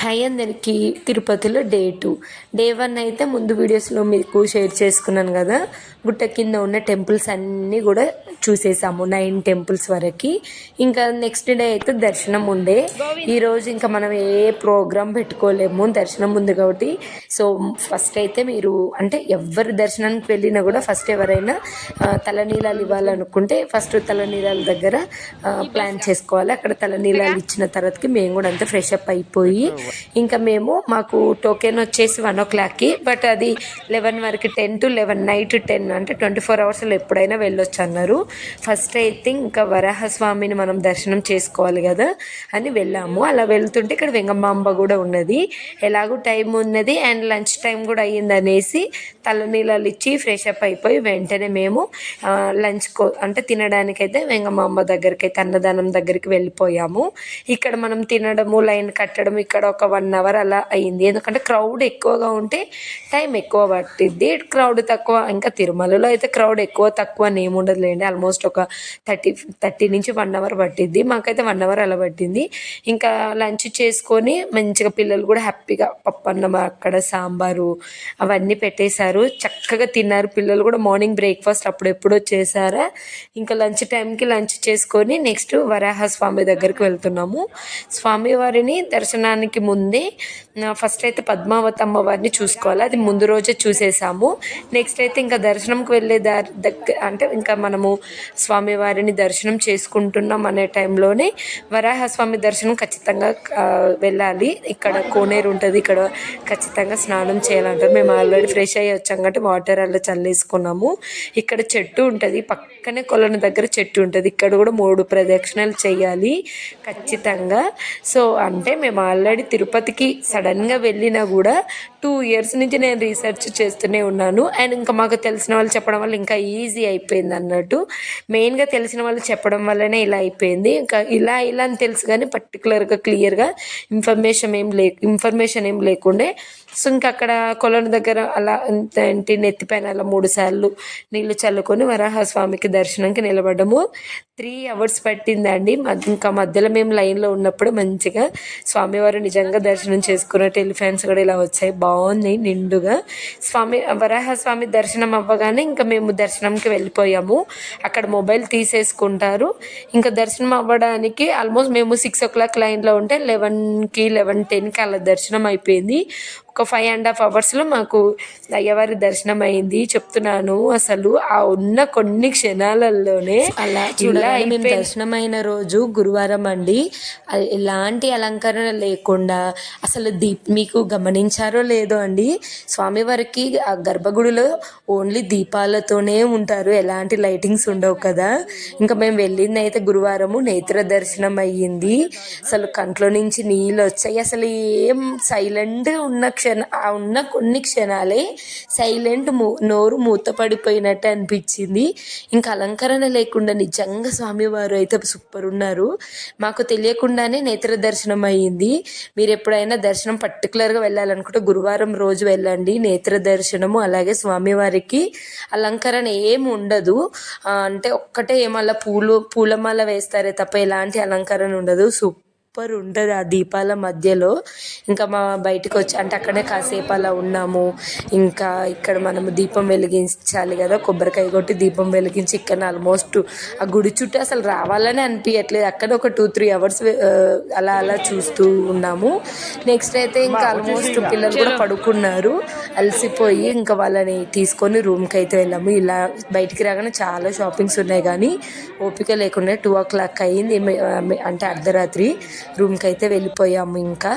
Hi అందరికీ. తిరుపతిలో day 2. Day 1 అయితే ముందు వీడియోస్లో మీకు షేర్ చేసుకున్నాను కదా, గుట్ట కింద ఉన్న టెంపుల్స్ అన్నీ కూడా చూసేసాము, 9 టెంపుల్స్ వరకు. ఇంకా నెక్స్ట్ డే అయితే దర్శనం ఉండే. ఈరోజు ఇంకా మనం ఏ ప్రోగ్రామ్ పెట్టుకోలేము, దర్శనం ఉంది కాబట్టి. సో ఫస్ట్ అయితే మీరు అంటే ఎవరి దర్శనానికి వెళ్ళినా కూడా ఫస్ట్ ఎవరైనా తలనీలాలు ఇవ్వాలనుకుంటే ఫస్ట్ తలనీలాల దగ్గర ప్లాన్ చేసుకోవాలి. అక్కడ తలనీలాలు ఇచ్చిన తర్వాతకి మేము కూడా అంతా ఫ్రెష్ అప్ అయిపోయి ఇంకా మాకు టోకెన్ వచ్చేసి 1 o'clockకి, బట్ అది 11 వరకు, 10 to 11, నైట్ 10 అంటే 24 అవర్స్లో ఎప్పుడైనా వెళ్ళొచ్చు అన్నారు. ఫస్ట్ అయితే ఇంకా వరాహస్వామిని మనం దర్శనం చేసుకోవాలి కదా అని వెళ్ళాము. అలా వెళ్తుంటే ఇక్కడ వెంగమాంబ కూడా ఉన్నది, ఎలాగో టైం ఉన్నది అండ్ లంచ్ టైం కూడా అయ్యింది అనేసి తలనీలాలు ఇచ్చి ఫ్రెష్ అప్ అయిపోయి వెంటనే మేము లంచ్ అంటే తినడానికైతే వెంగమాంబ దగ్గరికి అయితే అన్నదానం దగ్గరికి వెళ్ళిపోయాము. ఇక్కడ మనం తినడము, లైన్ కట్టడం ఇక్కడ ఒక 1 hour అలా అయింది. ఎందుకంటే క్రౌడ్ ఎక్కువగా ఉంటే టైం ఎక్కువ పట్టిద్ది, క్రౌడ్ తక్కువ. ఇంకా తిరుమలలో అయితే క్రౌడ్ ఎక్కువ తక్కువ అని ఏముండదులేండి, ఆల్మోస్ట్ ఒక 30 నుంచి 1 hour పట్టిద్ది. మాకైతే 1 hour అలా పట్టింది. ఇంకా లంచ్ చేసుకొని మంచిగా పిల్లలు కూడా హ్యాపీగా పప్పన్నం, అక్కడ సాంబారు అవన్నీ పెట్టేశారు, చక్కగా తిన్నారు పిల్లలు కూడా. మార్నింగ్ బ్రేక్ఫాస్ట్ అప్పుడెప్పుడో చేశారా. ఇంకా లంచ్ టైంకి లంచ్ చేసుకొని నెక్స్ట్ వరాహస్వామి దగ్గరికి వెళ్తున్నాము. స్వామివారిని దర్శనానికి ముందే ఫస్ట్ అయితే పద్మావతి అమ్మవారిని చూసుకోవాలి, అది ముందు రోజే చూసేసాము. నెక్స్ట్ అయితే ఇంకా దర్శనంకి వెళ్ళే దారి దగ్గర అంటే ఇంకా మనము స్వామివారిని దర్శనం చేసుకుంటున్నాం అనే టైంలోనే వరాహస్వామి దర్శనం ఖచ్చితంగా వెళ్ళాలి. ఇక్కడ కోనేరు ఉంటుంది, ఇక్కడ ఖచ్చితంగా స్నానం చేయాలంటారు. మేము ఆల్రెడీ ఫ్రెష్ అయ్యి వచ్చాం కాబట్టి వాటర్ అలా చల్లేసుకున్నాము. ఇక్కడ చెట్టు ఉంటుంది, పక్కనే కొలను దగ్గర చెట్టు ఉంటుంది, ఇక్కడ కూడా 3 ప్రదక్షిణలు చేయాలి ఖచ్చితంగా. సో అంటే మేము ఆల్రెడీ తిరుపతికి సడన్గా వెళ్ళినా కూడా 2 years నుంచి నేను రీసెర్చ్ చేస్తూనే ఉన్నాను. అండ్ ఇంకా మాకు తెలిసిన వాళ్ళు చెప్పడం వల్ల ఇంకా ఈజీ అయిపోయింది అన్నట్టు. మెయిన్గా తెలిసిన వాళ్ళు చెప్పడం వల్లనే ఇలా అయిపోయింది. ఇంకా ఇలా అని తెలుసు కానీ పర్టికులర్గా క్లియర్గా ఇన్ఫర్మేషన్ ఏం లేకుండే. సో ఇంకా అక్కడ కొలను దగ్గర అలా ఏంటి నెత్తిపైన అలా 3 సార్లు నీళ్లు చల్లుకొని వరాహస్వామికి దర్శనంకి నిలబడ్డము. 3 hours పట్టిందండి. ఇంకా మధ్యలో మేము లైన్లో ఉన్నప్పుడు మంచిగా స్వామివారు నిజంగా దర్శనం చేసుకున్న టెలిఫాన్స్ కూడా ఇలా వచ్చాయి, బాగుంది నిండుగా. వరాహస్వామి దర్శనం అవ్వగానే ఇంకా మేము దర్శనంకి వెళ్ళిపోయాము. అక్కడ మొబైల్ తీసేసుకుంటారు. ఇంకా దర్శనం అవ్వడానికి ఆల్మోస్ట్ మేము 6 o'clock లైన్లో ఉంటే 11కి 11:10కి అలా దర్శనం అయిపోయింది. ఒక 5.5 hours మాకు అయ్యవారి దర్శనం అయింది. చెప్తున్నాను, అసలు ఆ ఉన్న కొన్ని క్షణాలలోనే అలా చూడాలి. మేము దర్శనం అయిన రోజు గురువారం అండి, ఎలాంటి అలంకరణ లేకుండా అసలు మీకు గమనించారో లేదో అండి, స్వామివారికి ఆ గర్భగుడిలో ఓన్లీ దీపాలతోనే ఉంటారు, ఎలాంటి లైటింగ్స్ ఉండవు కదా. ఇంకా మేము వెళ్ళింది అయితే గురువారము, నేత్ర దర్శనం అయ్యింది. అసలు కంట్లో నుంచి నీళ్ళు వచ్చాయి. అసలు ఏం సైలెంట్గా ఉన్న కొన్ని క్షణాలే సైలెంట్, నోరు మూతపడిపోయినట్టు అనిపించింది. ఇంకా అలంకరణ లేకుండా నిజంగా స్వామివారు అయితే సూపర్ ఉన్నారు. మాకు తెలియకుండానే నేత్ర దర్శనం అయ్యింది. మీరు ఎప్పుడైనా దర్శనం పర్టికులర్గా వెళ్ళాలనుకుంటే గురువారం రోజు వెళ్ళండి. నేత్ర దర్శనము, అలాగే స్వామివారికి అలంకరణ ఏమి ఉండదు, అంటే ఒక్కటే ఏమల్లా పూలమాల వేస్తారే తప్ప ఎలాంటి అలంకరణ ఉండదు. సూపర్ ఉంటుంది ఆ దీపాల మధ్యలో. ఇంకా బయటకు వచ్చి అంటే అక్కడే కాసేపు అలా ఉన్నాము. ఇంకా ఇక్కడ మనము దీపం వెలిగించాలి కదా, కొబ్బరికాయ కొట్టి దీపం వెలిగించి ఇక్కడ ఆల్మోస్ట్ ఆ గుడి చుట్టూ అసలు రావాలని అనిపించట్లేదు. అక్కడ ఒక 2-3 hours అలా చూస్తూ ఉన్నాము. నెక్స్ట్ అయితే ఇంకా ఆల్మోస్ట్ పిల్లలు కూడా పడుకున్నారు అలసిపోయి, ఇంకా వాళ్ళని తీసుకొని రూమ్కి అయితే వెళ్ళాము. ఇలా బయటికి రాగానే చాలా షాపింగ్స్ ఉన్నాయి కానీ ఓపిక లేకుండా 2 o'clock అయ్యింది, అంటే అర్ధరాత్రి. రూమ్కి అయితే వెళ్ళిపోయాము. ఇంకా